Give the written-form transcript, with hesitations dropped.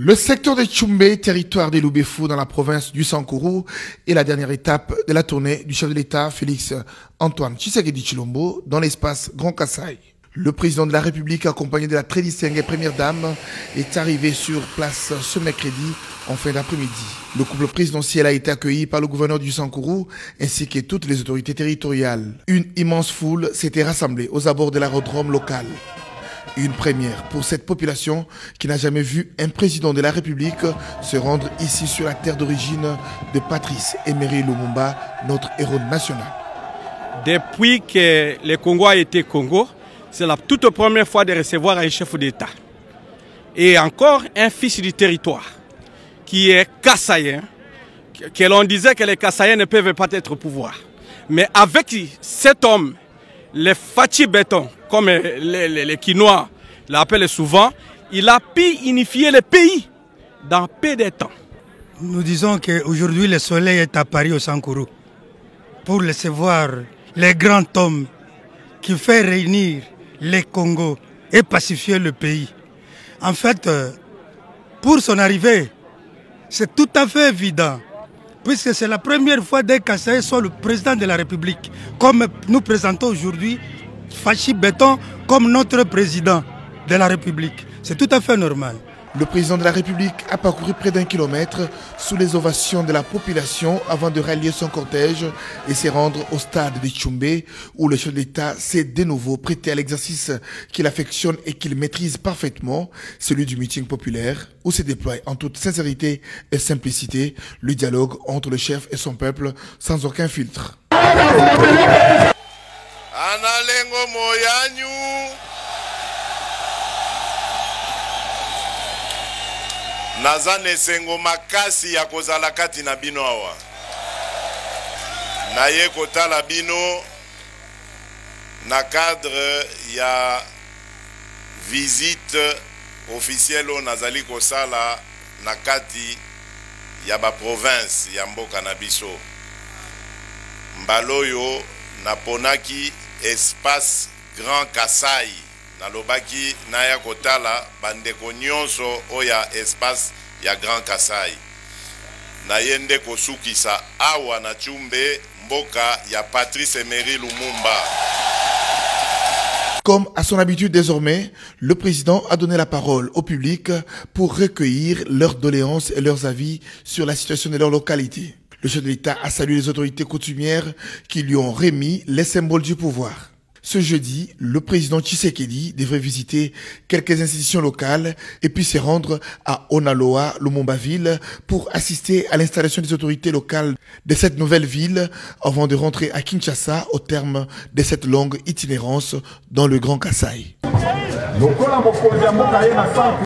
Le secteur de Tchoumbé, territoire des Loubefou dans la province du Sankourou, est la dernière étape de la tournée du chef de l'État Félix Antoine Tshisekedi Tshilombo dans l'espace Grand Kasaï. Le président de la République, accompagné de la très distinguée première dame, est arrivé sur place ce mercredi en fin d'après-midi. Le couple présidentiel a été accueilli par le gouverneur du Sankourou ainsi que toutes les autorités territoriales. Une immense foule s'était rassemblée aux abords de l'aérodrome local. Une première pour cette population qui n'a jamais vu un président de la République se rendre ici sur la terre d'origine de Patrice Emery Lumumba, notre héros national. Depuis que le Congo a été Congo, c'est la toute première fois de recevoir un chef d'État. Et encore un fils du territoire qui est Kassaïen, que l'on disait que les Kassaïens ne peuvent pas être au pouvoir. Mais avec cet homme, les Fachi Béton, comme les Quinois l'appellent souvent, il a pu unifier le pays dans peu de temps. Nous disons qu'aujourd'hui le soleil est à Paris au Sankourou pour recevoir les grands hommes qui fait réunir les Congos et pacifier le pays. En fait, pour son arrivée, c'est tout à fait évident, puisque c'est la première fois que Kassaï soit le président de la République, comme nous présentons aujourd'hui Fachi Béton comme notre président de la République. C'est tout à fait normal. Le président de la République a parcouru près d'1 kilomètre sous les ovations de la population avant de rallier son cortège et se rendre au stade de Tchoumbé où le chef de l'État s'est de nouveau prêté à l'exercice qu'il affectionne et qu'il maîtrise parfaitement, celui du meeting populaire, où se déploie en toute sincérité et simplicité le dialogue entre le chef et son peuple sans aucun filtre. Analengo moyanyu naza nesengo makasi ya kozala kati na bino awa naye kotala bino na cadre ya visite officielle o nazali kosala na kati ya ba province ya mboka na biso mbaloyo naponaki espace Grand Kasaï nalobaki naya kotala bandeko nyonso oya espace ya Grand Kasaï nayende kosukisa awa na Tchoumbé mboka ya Patrice Emery Lumumba. Comme à son habitude désormais, le président a donné la parole au public pour recueillir leurs doléances et leurs avis sur la situation de leur localité. Le chef de l'État a salué les autorités coutumières qui lui ont remis les symboles du pouvoir. Ce jeudi, le président Tshisekedi devrait visiter quelques institutions locales et puis se rendre à Onaloa, Lumumba-ville, pour assister à l'installation des autorités locales de cette nouvelle ville avant de rentrer à Kinshasa au terme de cette longue itinérance dans le Grand Kasaï.